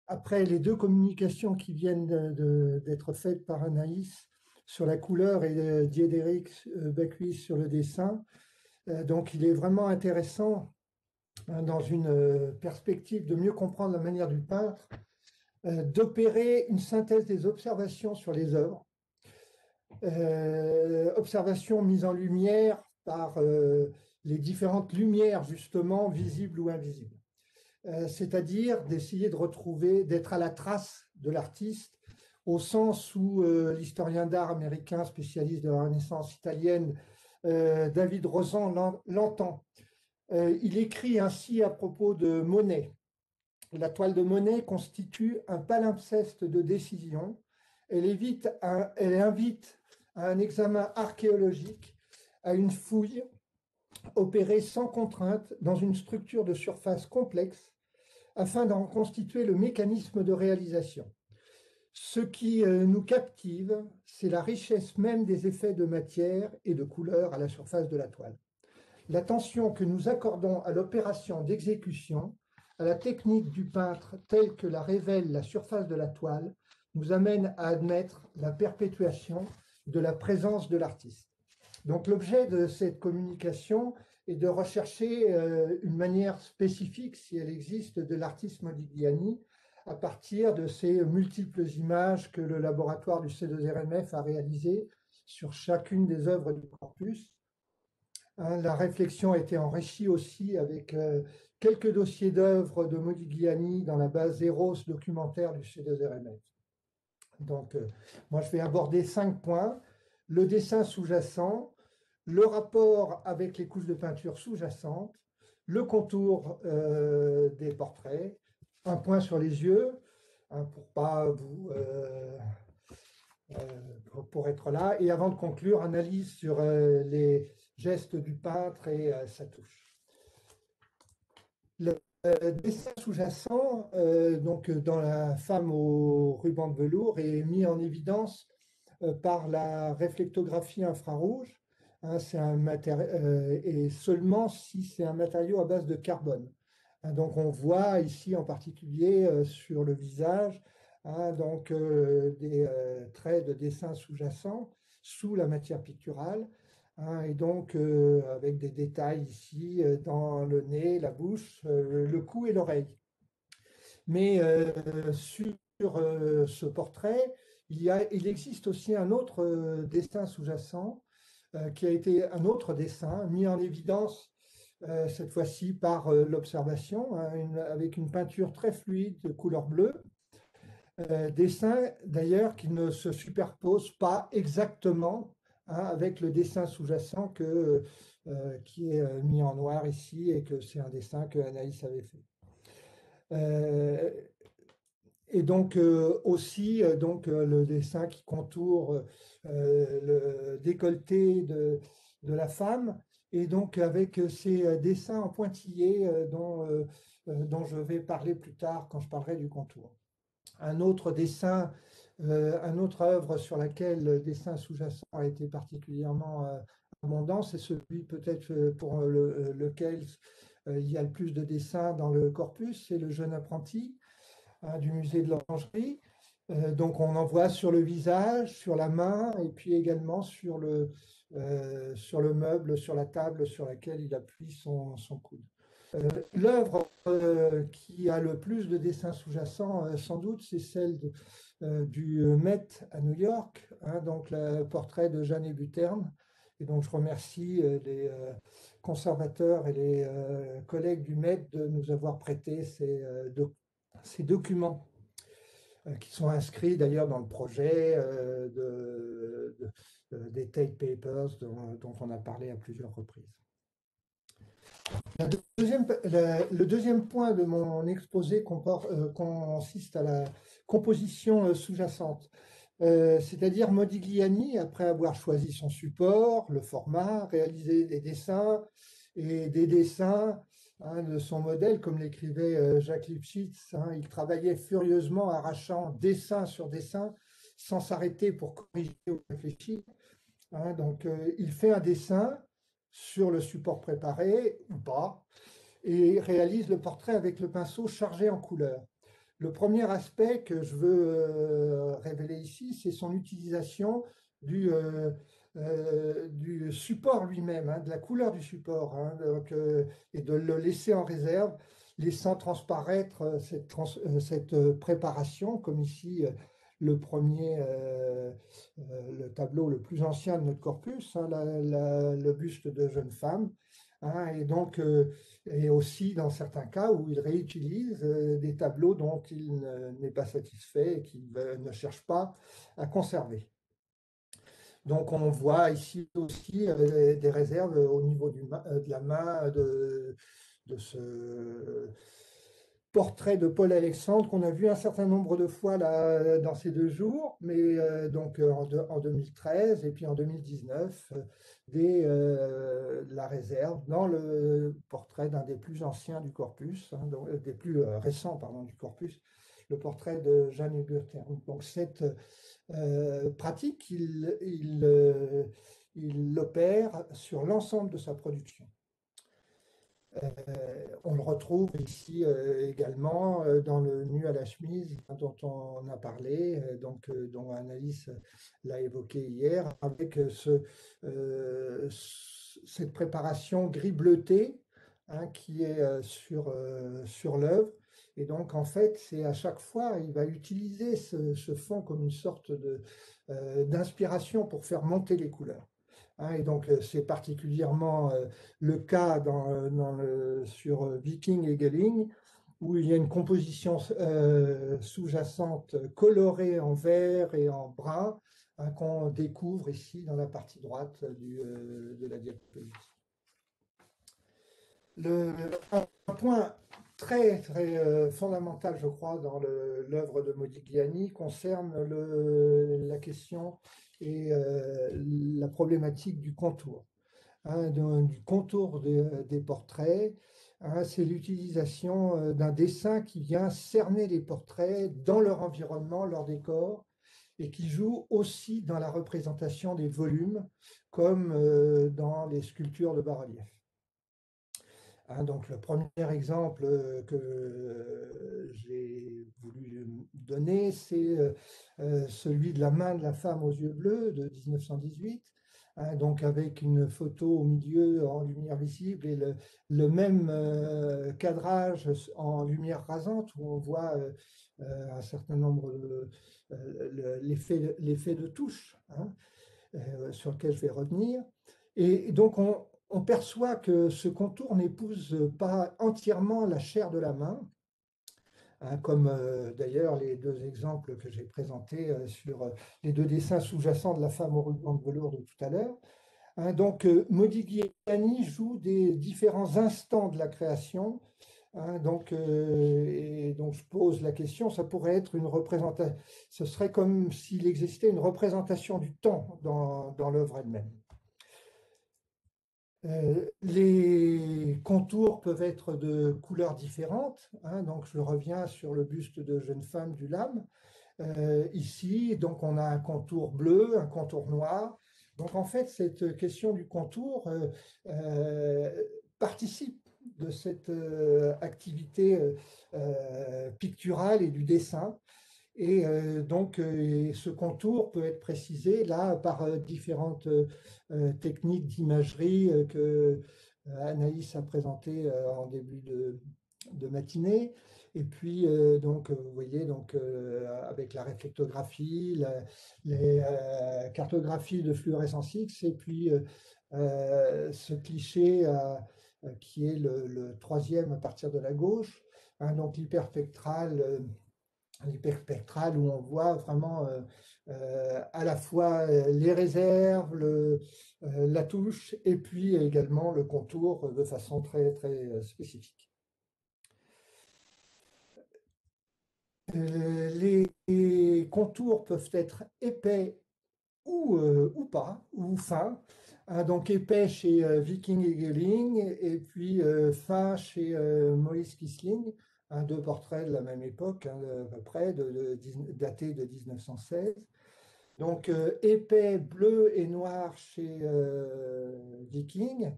après les deux communications qui viennent d'être faites par Anaïs sur la couleur et Diederik Bacchus sur le dessin, donc il est vraiment intéressant hein, dans une perspective de mieux comprendre la manière du peintre, d'opérer une synthèse des observations sur les œuvres, observations mises en lumière par les différentes lumières justement visibles ou invisibles. C'est-à-dire d'essayer de retrouver, d'être à la trace de l'artiste, au sens où l'historien d'art américain, spécialiste de la Renaissance italienne, David Rozan l'entend. Il écrit ainsi à propos de Monet. La toile de Monet constitue un palimpseste de décision. Elle invite à un examen archéologique, à une fouille opérée sans contrainte dans une structure de surface complexe afin d'en constituer le mécanisme de réalisation. Ce qui nous captive, c'est la richesse même des effets de matière et de couleur à la surface de la toile. L'attention que nous accordons à l'opération d'exécution, à la technique du peintre telle que la révèle la surface de la toile, nous amène à admettre la perpétuation de la présence de l'artiste. Donc l'objet de cette communication est de rechercher une manière spécifique, si elle existe, de l'artiste Modigliani à partir de ces multiples images que le laboratoire du C2RMF a réalisées sur chacune des œuvres du corpus. Hein, la réflexion a été enrichie aussi avec quelques dossiers d'œuvres de Modigliani dans la base Eros documentaire du C2RMF. Donc, moi, je vais aborder 5 points. Le dessin sous-jacent, le rapport avec les couches de peinture sous-jacentes, le contour des portraits, un point sur les yeux, hein, pour pas vous pour être là, et avant de conclure, analyse sur les gestes du peintre et sa touche. Le dessin sous-jacent, donc dans la femme au ruban de velours, est mis en évidence par la réflectographie infrarouge. Hein, et seulement si c'est un matériau à base de carbone. Hein, donc on voit ici en particulier sur le visage hein, donc, des traits de dessin sous-jacent sous la matière picturale. Hein, et donc avec des détails ici dans le nez, la bouche, le cou et l'oreille. Mais sur ce portrait, il existe aussi un autre dessin sous-jacent qui a été un autre dessin mis en évidence cette fois-ci par l'observation, hein, avec une peinture très fluide de couleur bleue. Dessin d'ailleurs qui ne se superpose pas exactement hein, avec le dessin sous-jacent qui est mis en noir ici et que c'est un dessin que Anaïs avait fait. Et donc aussi le dessin qui contourne le décolleté de la femme, et donc avec ces dessins en pointillés dont je vais parler plus tard quand je parlerai du contour. Un autre dessin, une autre œuvre sur laquelle le dessin sous-jacent a été particulièrement abondant, c'est celui peut-être pour lequel il y a le plus de dessins dans le corpus, c'est le jeune apprenti du musée de l'Orangerie. Donc on en voit sur le visage, sur la main, et puis également sur le meuble, sur la table sur laquelle il appuie son coude. L'œuvre qui a le plus de dessins sous-jacents, sans doute, c'est celle du Met à New York, hein, donc le portrait de Jeanne Hébuterne. Et donc je remercie les conservateurs et les collègues du Met de nous avoir prêté ces documents qui sont inscrits d'ailleurs dans le projet des Tate Papers dont on a parlé à plusieurs reprises. Le deuxième point de mon exposé consiste à la composition sous-jacente. C'est-à-dire Modigliani, après avoir choisi son support, le format, réalisé des dessins et des dessins hein, de son modèle, comme l'écrivait Jacques Lipchitz, hein, il travaillait furieusement, arrachant dessin sur dessin, sans s'arrêter pour corriger ou réfléchir. Hein, donc, il fait un dessin sur le support préparé ou pas, et réalise le portrait avec le pinceau chargé en couleurs. Le premier aspect que je veux révéler ici, c'est son utilisation du support lui-même, hein, de la couleur du support, hein, et de le laisser en réserve, laissant transparaître cette préparation, comme ici le premier, le tableau le plus ancien de notre corpus, hein, le buste de jeune femme. Hein, et aussi dans certains cas où il réutilise des tableaux dont il n'est pas satisfait et qu'il ne cherche pas à conserver. Donc on voit ici aussi des réserves au niveau de la main de ce portrait de Paul Alexandre qu'on a vu un certain nombre de fois là, dans ces 2 jours, mais en 2013 et puis en 2019, la réserve dans le portrait d'un des plus anciens du corpus, hein, des plus récents pardon, du corpus, le portrait de Jeanne Hubert-Terme. Donc cette pratique, il l'opère sur l'ensemble de sa production. On le retrouve ici également dans le nu à la chemise dont on a parlé, dont Anaïs l'a évoqué hier, avec cette préparation gris bleuté, hein, qui est sur l'œuvre. Et donc, en fait, c'est à chaque fois, il va utiliser ce fond comme une sorte d'inspiration pour faire monter les couleurs. Hein, et donc, c'est particulièrement le cas sur Viking et Gelling, où il y a une composition sous-jacente colorée en vert et en brun, hein, qu'on découvre ici dans la partie droite de la diapositive. Un point très, très fondamental, je crois, dans l'œuvre de Modigliani concerne la question et la problématique du contour, hein, du contour des portraits. Hein, c'est l'utilisation d'un dessin qui vient cerner les portraits dans leur environnement, leur décor, et qui joue aussi dans la représentation des volumes, comme dans les sculptures de bas-relief. Hein, donc le premier exemple que j'ai voulu donner, c'est celui de la main de la femme aux yeux bleus de 1918, hein, donc avec une photo au milieu en lumière visible et le même cadrage en lumière rasante où on voit un certain nombre l'effet de touche, hein, sur lequel je vais revenir. Et donc on perçoit que ce contour n'épouse pas entièrement la chair de la main, hein, comme d'ailleurs les 2 exemples que j'ai présentés sur les 2 dessins sous-jacents de la femme au ruban de velours de tout à l'heure. Hein, donc Modigliani joue des différents instants de la création. Hein, et donc je pose la question, ça pourrait être une représentation, ce serait comme s'il existait une représentation du temps dans l'œuvre elle-même. Les contours peuvent être de couleurs différentes, hein, donc je reviens sur le buste de jeune femme du Lame. Ici, donc on a un contour bleu, un contour noir. Donc en fait, cette question du contour participe de cette activité picturale et du dessin. Et donc, ce contour peut être précisé là par différentes techniques d'imagerie que Anaïs a présentées en début de matinée. Et puis, donc, vous voyez, donc, avec la réflectographie, les cartographies de fluorescence X, et puis ce cliché qui est le troisième à partir de la gauche, hein, donc l'hyperspectral où on voit vraiment à la fois les réserves, la touche et puis également le contour de façon très, très spécifique. Les contours peuvent être épais ou pas, ou fins. Hein, donc épais chez Viking et Gelling, et puis fin chez Moïse Kissling, hein, 2 portraits de la même époque, hein, à peu près, datés de 1916. Donc épais, bleu et noir chez Viking.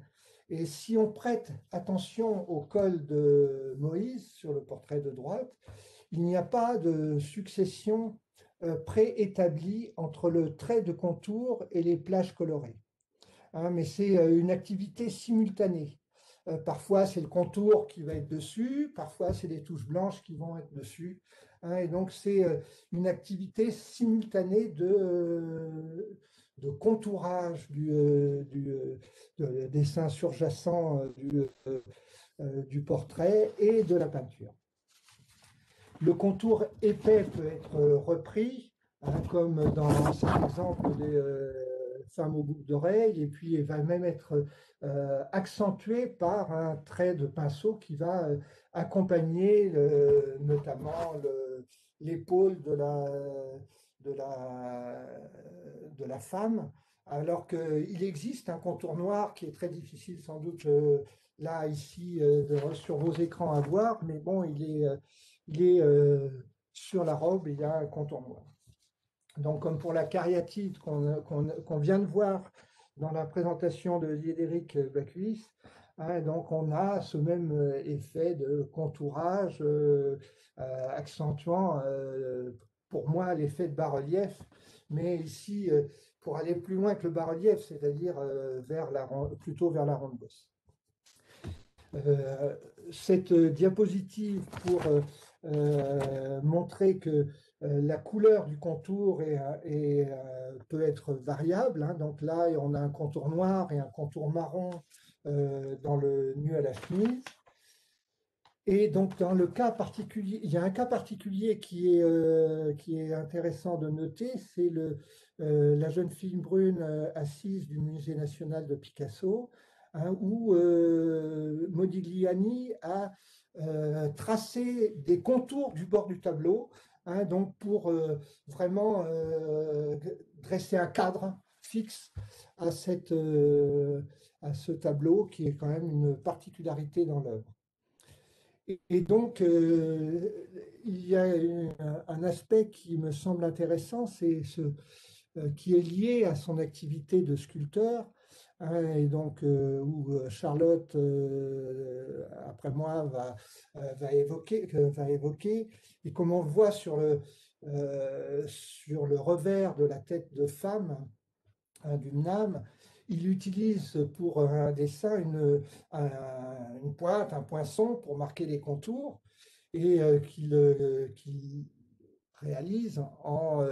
Et si on prête attention au col de Moïse sur le portrait de droite, il n'y a pas de succession préétablie entre le trait de contour et les plages colorées, hein, mais c'est une activité simultanée. Parfois, c'est le contour qui va être dessus, parfois, c'est les touches blanches qui vont être dessus, hein, et donc, c'est une activité simultanée de contourage du dessin surjacent du portrait et de la peinture. Le contour épais peut être repris, hein, comme dans cet exemple des femmes aux boucles d'oreilles, et puis il va même être accentué par un trait de pinceau qui va accompagner notamment l'épaule de la femme, alors qu'il existe un contour noir qui est très difficile sans doute là, ici, sur vos écrans à voir, mais bon, il est sur la robe, il y a un contour noir. Donc, comme pour la cariatide qu'on vient de voir dans la présentation de Diederik Bakuis, hein, donc on a ce même effet de contourage accentuant, pour moi, l'effet de bas-relief, mais ici, pour aller plus loin que le bas-relief, c'est-à-dire plutôt vers la ronde-bosse. Cette diapositive pour montrer que la couleur du contour peut être variable, hein. Donc là, on a un contour noir et un contour marron dans le nu à la chemise. Et donc, dans le cas particulier, il y a un cas particulier qui est intéressant de noter, c'est la jeune fille brune assise du Musée national de Picasso, hein, où Modigliani a tracé des contours du bord du tableau, hein, donc pour vraiment dresser un cadre fixe à ce tableau qui est quand même une particularité dans l'œuvre. Et donc, il y a un aspect qui me semble intéressant, c'est qui est lié à son activité de sculpteur, hein, et donc où Charlotte, après moi, va évoquer, et comme on le voit sur le revers de la tête de femme, hein, d'une âme, il utilise pour un dessin une pointe, un poinçon pour marquer les contours, et qu'il réalise en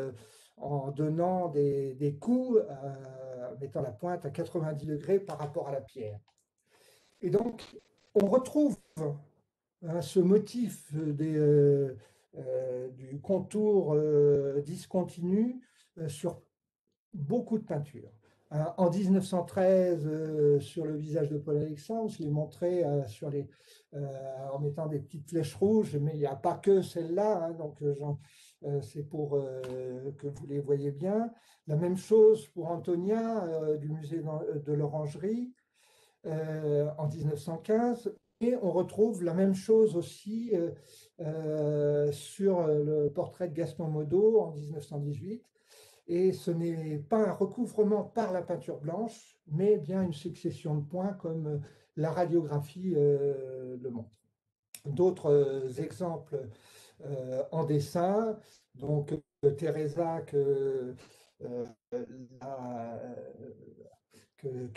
donnant des coups, mettant la pointe à 90 degrés par rapport à la pierre. Et donc, on retrouve hein, ce motif du contour discontinu sur beaucoup de peintures. En 1913, sur le visage de Paul Alexandre, je l'ai montré en mettant des petites flèches rouges, mais il n'y a pas que celle-là, hein, donc c'est pour que vous les voyez bien. La même chose pour Antonia du musée de l'Orangerie en 1915. Et on retrouve la même chose aussi sur le portrait de Gaston Modot en 1918. Et ce n'est pas un recouvrement par la peinture blanche, mais bien une succession de points comme la radiographie le montre. D'autres exemples en dessin, donc Teresa que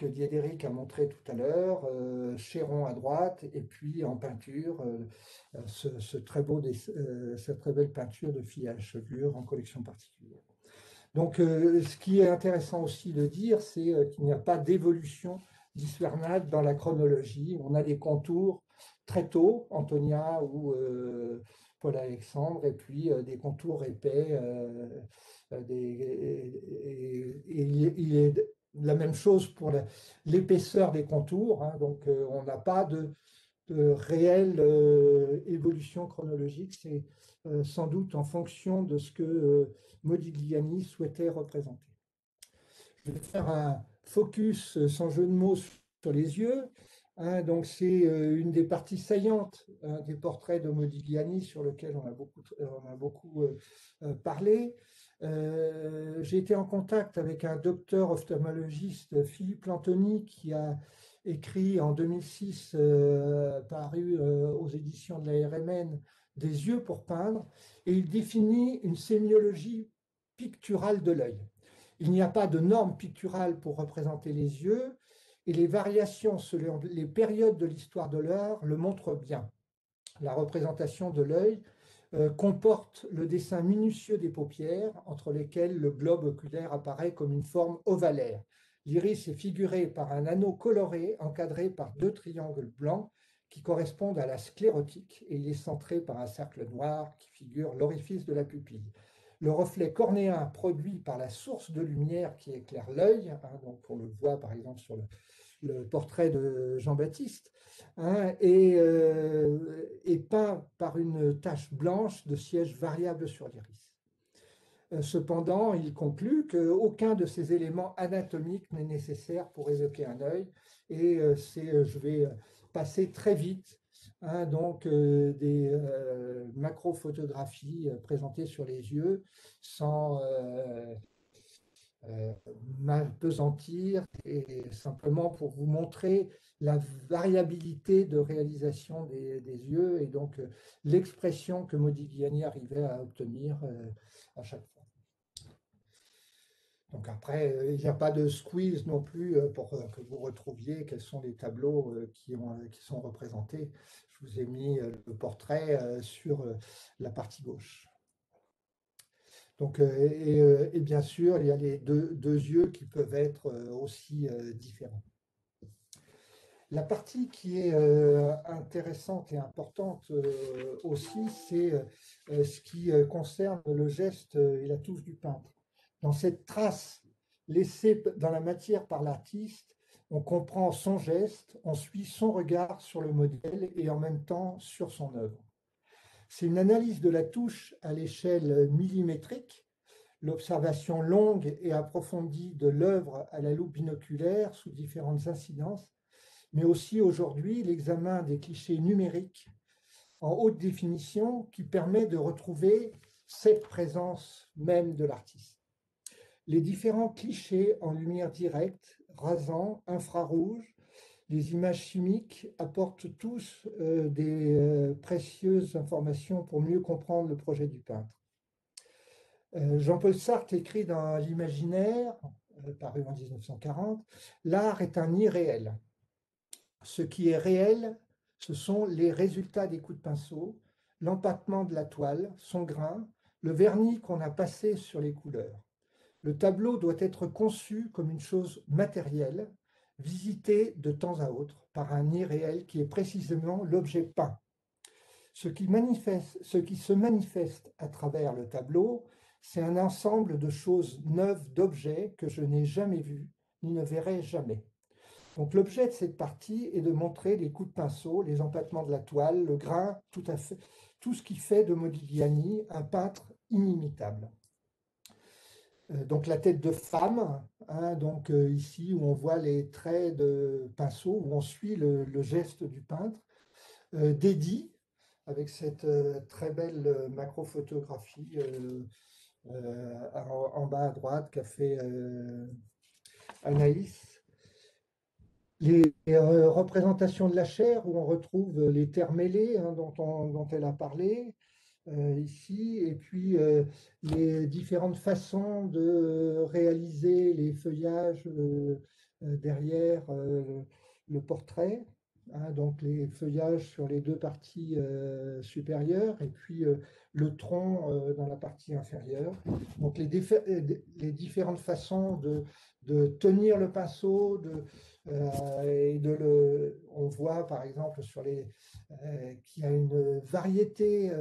Diederik a montré tout à l'heure, Chéron à droite, et puis en peinture, cette très belle peinture de fille à chevelure en collection particulière. Donc, ce qui est intéressant aussi de dire, c'est qu'il n'y a pas d'évolution d'Isvernat dans la chronologie. On a des contours très tôt, Antonia ou Paul Alexandre, et puis des contours épais. Il est la même chose pour l'épaisseur des contours, hein. Donc, on n'a pas de réelle évolution chronologique. C'est sans doute en fonction de ce que Modigliani souhaitait représenter. Je vais faire un focus sans jeu de mots sur les yeux, hein. Donc c'est une des parties saillantes des portraits de Modigliani sur lequel on a beaucoup parlé. J'ai été en contact avec un docteur ophtalmologiste, Philippe Lantoni, qui a écrit en 2006, paru aux éditions de la RMN, des yeux pour peindre, et il définit une sémiologie picturale de l'œil. Il n'y a pas de norme picturale pour représenter les yeux, et les variations selon les périodes de l'histoire de l'art le montrent bien. La représentation de l'œil comporte le dessin minutieux des paupières, entre lesquelles le globe oculaire apparaît comme une forme ovalaire. L'iris est figuré par un anneau coloré encadré par deux triangles blancs qui correspondent à la sclérotique, et il est centré par un cercle noir qui figure l'orifice de la pupille. Le reflet cornéen produit par la source de lumière qui éclaire l'œil, donc on le voit par exemple sur le portrait de Jean-Baptiste, est peint par une tache blanche de siège variable sur l'iris. Cependant, il conclut qu'aucun de ces éléments anatomiques n'est nécessaire pour évoquer un œil, et je vais passer très vite donc des macrophotographies présentées sur les yeux sans m'apesantir, et simplement pour vous montrer la variabilité de réalisation des yeux, et donc l'expression que Modigliani arrivait à obtenir à chaque fois. Donc après, il n'y a pas de squeeze non plus pour que vous retrouviez quels sont les tableaux qui sont représentés. Je vous ai mis le portrait sur la partie gauche. Donc, et bien sûr, il y a les deux yeux qui peuvent être aussi différents. La partie qui est intéressante et importante aussi, c'est ce qui concerne le geste et la touche du peintre. Dans cette trace laissée dans la matière par l'artiste, on comprend son geste, on suit son regard sur le modèle et en même temps sur son œuvre. C'est une analyse de la touche à l'échelle millimétrique, l'observation longue et approfondie de l'œuvre à la loupe binoculaire sous différentes incidences, mais aussi aujourd'hui l'examen des clichés numériques en haute définition qui permet de retrouver cette présence même de l'artiste. Les différents clichés en lumière directe, rasant, infrarouge, les images chimiques apportent tous des précieuses informations pour mieux comprendre le projet du peintre. Jean-Paul Sartre écrit dans L'Imaginaire, paru en 1940, « L'art est un irréel. Ce qui est réel, ce sont les résultats des coups de pinceau, l'empattement de la toile, son grain, le vernis qu'on a passé sur les couleurs. Le tableau doit être conçu comme une chose matérielle, visité de temps à autre par un irréel qui est précisément l'objet peint. Ce qui se manifeste à travers le tableau, c'est un ensemble de choses neuves, d'objets que je n'ai jamais vus, ni ne verrai jamais. Donc l'objet de cette partie est de montrer les coups de pinceau, les empattements de la toile, le grain, tout ce qui fait de Modigliani un peintre inimitable. Donc la tête de femme, donc ici où on voit les traits de pinceau, où on suit le geste du peintre. Dédie, avec cette très belle macrophotographie en bas à droite qu'a fait Anaïs. Les représentations de la chair, où on retrouve les terres mêlées dont elle a parlé ici, et puis les différentes façons de réaliser les feuillages derrière le portrait. Donc les feuillages sur les deux parties supérieures, et puis le tronc dans la partie inférieure. Donc les différentes façons de tenir le pinceau, on voit par exemple qu'il y a une variété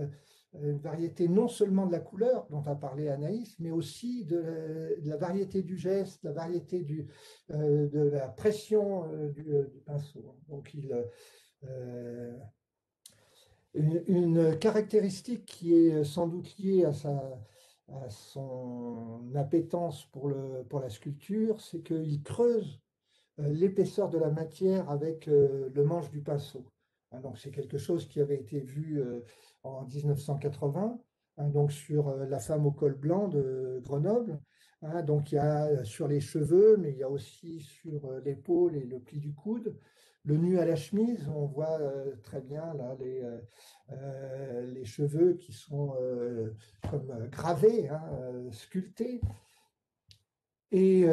non seulement de la couleur dont a parlé Anaïs, mais aussi de la variété du geste, la variété de la pression du pinceau. Donc une caractéristique qui est sans doute liée à son appétence pour la sculpture, c'est qu'il creuse l'épaisseur de la matière avec le manche du pinceau. Donc c'est quelque chose qui avait été vu en 1980, donc sur La femme au col blanc de Grenoble. Donc il y a sur les cheveux, mais il y a aussi sur l'épaule et le pli du coude. le nu à la chemise. On voit très bien là les cheveux qui sont comme gravés, hein, sculptés. Et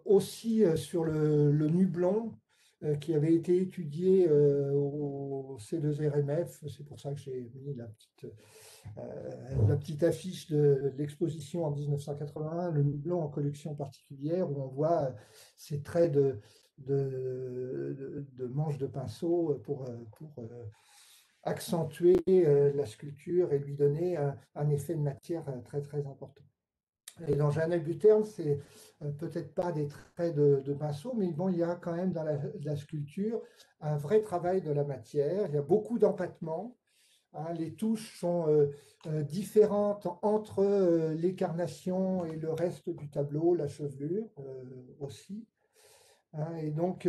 aussi sur le nu blond qui avait été étudié au C2RMF. C'est pour ça que j'ai mis la petite affiche de l'exposition en 1981, le nu blond en collection particulière, où on voit ces traits de manches de pinceau pour accentuer la sculpture et lui donner un effet de matière très très important. Et dans Jeanne Buterne, c'est peut-être pas des traits de pinceau, mais bon, il y a quand même dans la sculpture un vrai travail de la matière. Il y a beaucoup d'empattement. Hein, les touches sont différentes entre les carnations et le reste du tableau, la chevelure aussi. Hein, et donc,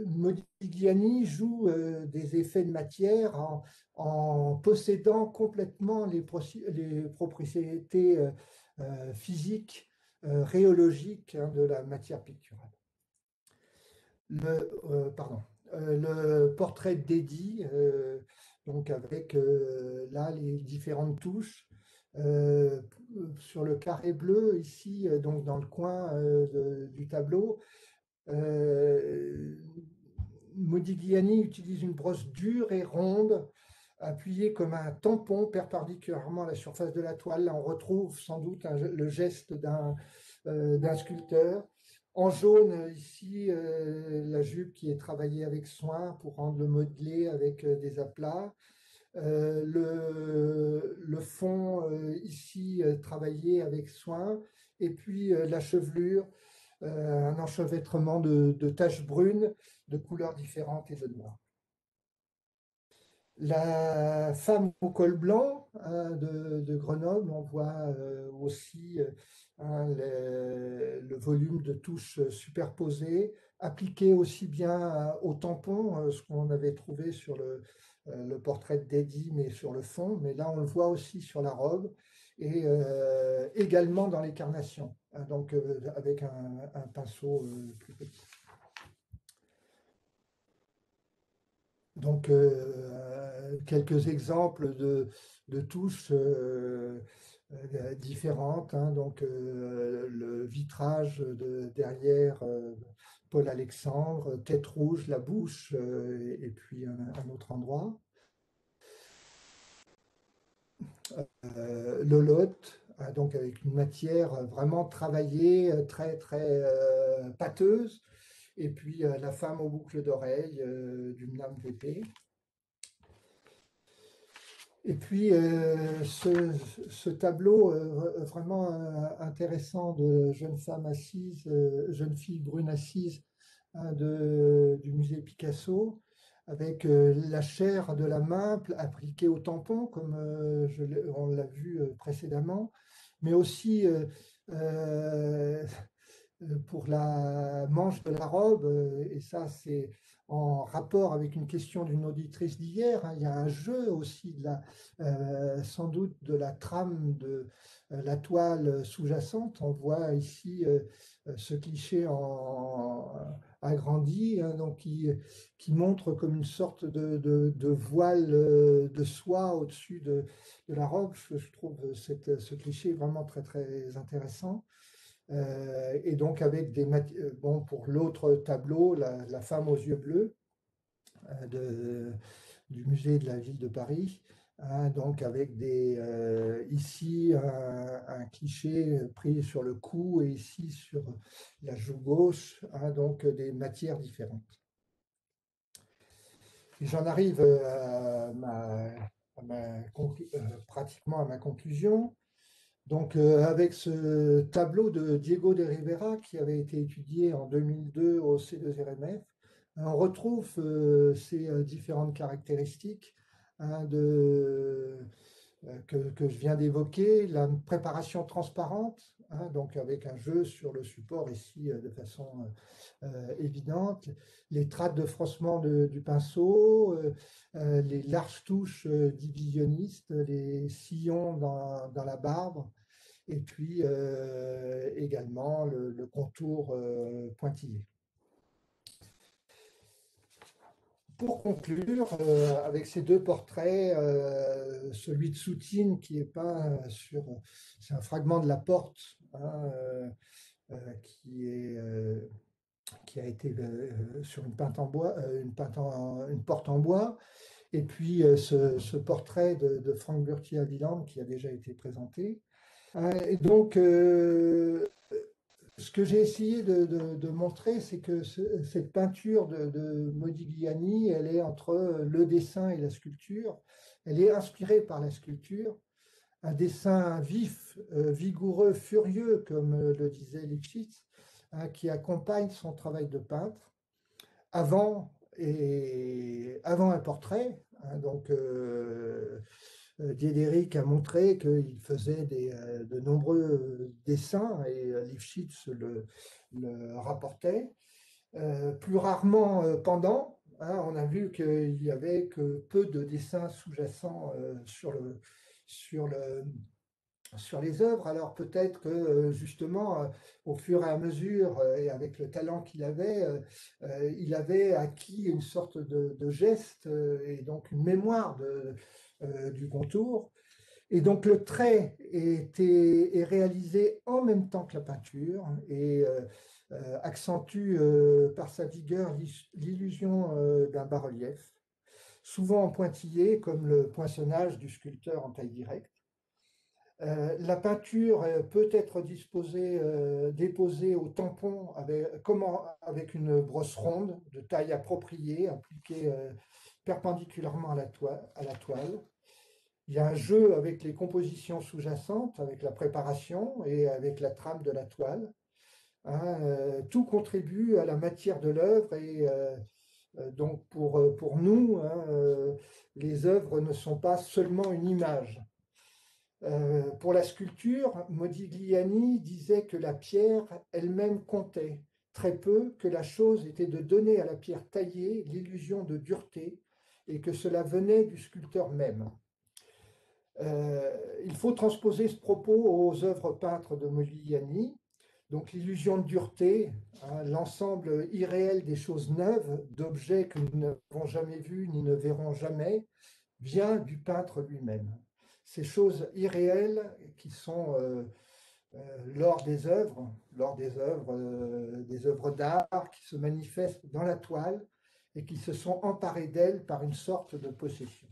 Modigliani joue des effets de matière en possédant complètement les propriétés physiques, rhéologiques, hein, de la matière picturale. Pardon, le portrait d'Eddie, donc avec là les différentes touches. Euh, sur le carré bleu, ici, donc dans le coin du tableau, Modigliani utilise une brosse dure et ronde, appuyée comme un tampon perpendiculairement à la surface de la toile. Là, on retrouve sans doute le geste d'un sculpteur. En jaune, ici, la jupe qui est travaillée avec soin pour rendre le modelé avec des aplats. Le fond, ici, travaillé avec soin. Et puis la chevelure, un enchevêtrement de taches brunes de couleurs différentes et de noir. La femme au col blanc, hein, de Grenoble, on voit aussi hein, le volume de touches superposées, appliquées aussi bien au tampon, ce qu'on avait trouvé sur le portrait d'Eddie, mais sur le fond, mais là on le voit aussi sur la robe, et également dans les carnations, hein, donc avec un pinceau plus petit. Donc, quelques exemples de touches différentes. Hein, donc, le vitrage derrière Paul Alexandre, tête rouge, la bouche, et puis un autre endroit. Le lot, hein, donc avec une matière vraiment travaillée, très, très pâteuse. Et puis la femme aux boucles d'oreilles d'une lame d'épée. Et puis ce tableau vraiment intéressant de jeune femme assise, jeune fille brune assise, hein, du musée Picasso, avec la chair de la main appliquée au tampon, comme on l'a vu précédemment, mais aussi pour la manche de la robe, et ça c'est en rapport avec une question d'une auditrice d'hier, hein, il y a un jeu aussi sans doute de la trame de la toile sous-jacente. On voit ici ce cliché agrandi, hein, donc qui montre comme une sorte de voile de soie au-dessus de la robe. Je trouve ce cliché vraiment très très intéressant. Et donc avec bon, pour l'autre tableau, la femme aux yeux bleus du musée de la ville de Paris, hein, donc avec ici un cliché pris sur le cou et ici sur la joue gauche, hein, donc des matières différentes. J'en arrive pratiquement à ma conclusion. Donc, avec ce tableau de Diego de Rivera qui avait été étudié en 2002 au C2RMF, on retrouve ces différentes caractéristiques, hein, que je viens d'évoquer, la préparation transparente, hein, donc avec un jeu sur le support ici de façon évidente, les traces de froissement du pinceau, les larges touches divisionnistes, les sillons dans la barbe, et puis également le contour pointillé. pour conclure, avec ces deux portraits, celui de Soutine qui est peint sur, c'est un fragment de la porte, hein, qui est qui a été sur une pinte en bois, une porte en bois, et puis ce portrait de Frank Burti à Wieland qui a déjà été présenté. Et donc, ce que j'ai essayé de montrer, c'est que cette peinture de Modigliani, elle est entre le dessin et la sculpture. Elle est inspirée par la sculpture. Un dessin vif, vigoureux, furieux, comme le disait Lipschitz, hein, qui accompagne son travail de peintre avant un portrait. Hein, donc, Diederik a montré qu'il faisait de nombreux dessins et Lifshitz le rapportait. Plus rarement pendant. Hein, on a vu qu'il n'y avait que peu de dessins sous-jacents sur le, sur les œuvres. Alors peut-être que justement, au fur et à mesure, et avec le talent qu'il avait, il avait acquis une sorte de geste et donc une mémoire du contour. Et donc le trait est réalisé en même temps que la peinture et accentue par sa vigueur l'illusion d'un bas-relief, souvent en pointillé comme le poinçonnage du sculpteur en taille directe. La peinture peut être déposée au tampon avec une brosse ronde de taille appropriée, appliquée perpendiculairement à la toile. Il y a un jeu avec les compositions sous-jacentes, avec la préparation et avec la trame de la toile. Hein, tout contribue à la matière de l'œuvre et donc pour nous, hein, les œuvres ne sont pas seulement une image. Pour la sculpture, Modigliani disait que la pierre elle-même comptait, très peu, que la chose était de donner à la pierre taillée l'illusion de dureté et que cela venait du sculpteur même. Il faut transposer ce propos aux œuvres peintres de Modigliani. Donc l'illusion de dureté, hein, l'ensemble irréel des choses neuves, d'objets que nous n'avons jamais vus ni ne verrons jamais, vient du peintre lui-même. Ces choses irréelles qui sont des œuvres d'art qui se manifestent dans la toile et qui se sont emparées d'elles par une sorte de possession.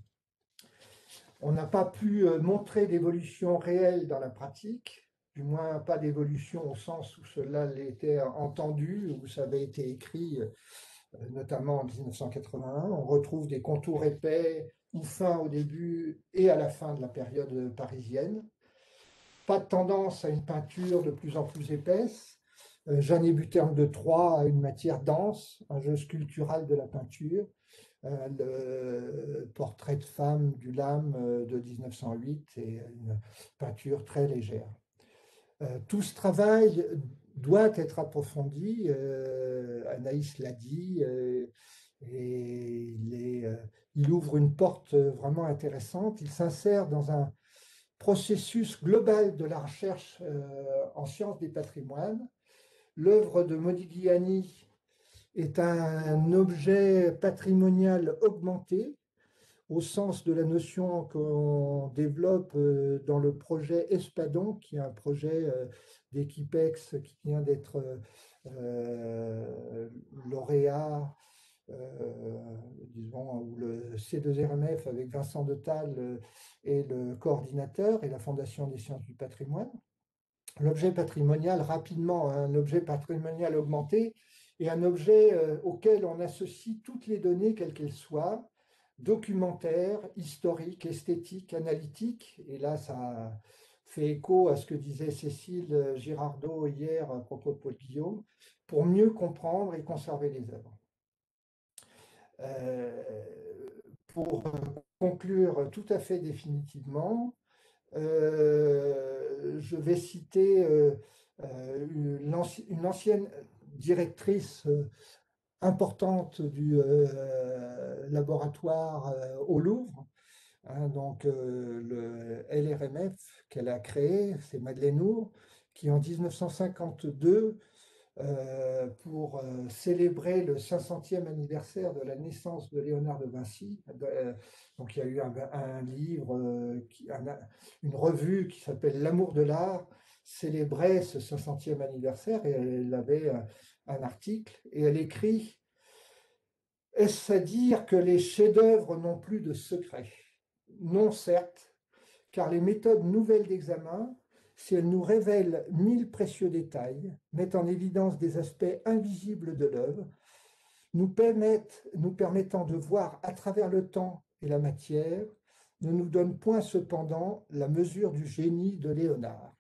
On n'a pas pu montrer d'évolution réelle dans la pratique, du moins pas d'évolution au sens où cela l'était entendu, où ça avait été écrit, notamment en 1981. On retrouve des contours épais ou fins au début et à la fin de la période parisienne. Pas de tendance à une peinture de plus en plus épaisse. Jeannet Buterne de Troyes a une matière dense, un jeu sculptural de la peinture. Le portrait de femme du Lame de 1908 est une peinture très légère. Tout ce travail doit être approfondi, Anaïs l'a dit, et il ouvre une porte vraiment intéressante. Il s'insère dans un processus global de la recherche en sciences des patrimoines. L'œuvre de Modigliani est un objet patrimonial augmenté au sens de la notion qu'on développe dans le projet Espadon, qui est un projet d'Equipex qui vient d'être lauréat, disons, où le C2RMF avec Vincent de Tal est le coordinateur et la Fondation des sciences du patrimoine. L'objet patrimonial, rapidement, un objet patrimonial augmenté est un objet auquel on associe toutes les données, quelles qu'elles soient, documentaires, historiques, esthétiques, analytiques. Et là, ça fait écho à ce que disait Cécile Girardot hier à propos de Paul Guillaume, pour mieux comprendre et conserver les œuvres. Pour conclure tout à fait définitivement, je vais citer une ancienne directrice importante du laboratoire au Louvre, hein, donc le LRMF qu'elle a créé, c'est Madeleine Hourre, qui en 1952 pour célébrer le 500e anniversaire de la naissance de Léonard de Vinci. Donc il y a eu un livre, une revue qui s'appelle L'amour de l'art, célébrait ce 500e anniversaire et elle avait un article et elle écrit: est-ce à dire que les chefs-d'œuvre n'ont plus de secret? Non, certes, car les méthodes nouvelles d'examen, si elles nous révèlent 1000 précieux détails, mettent en évidence des aspects invisibles de l'œuvre, nous permettant de voir à travers le temps et la matière, ne nous donnent point cependant la mesure du génie de Léonard.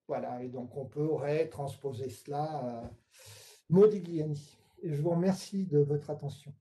Voilà, et donc on pourrait transposer cela à Modigliani. Et je vous remercie de votre attention.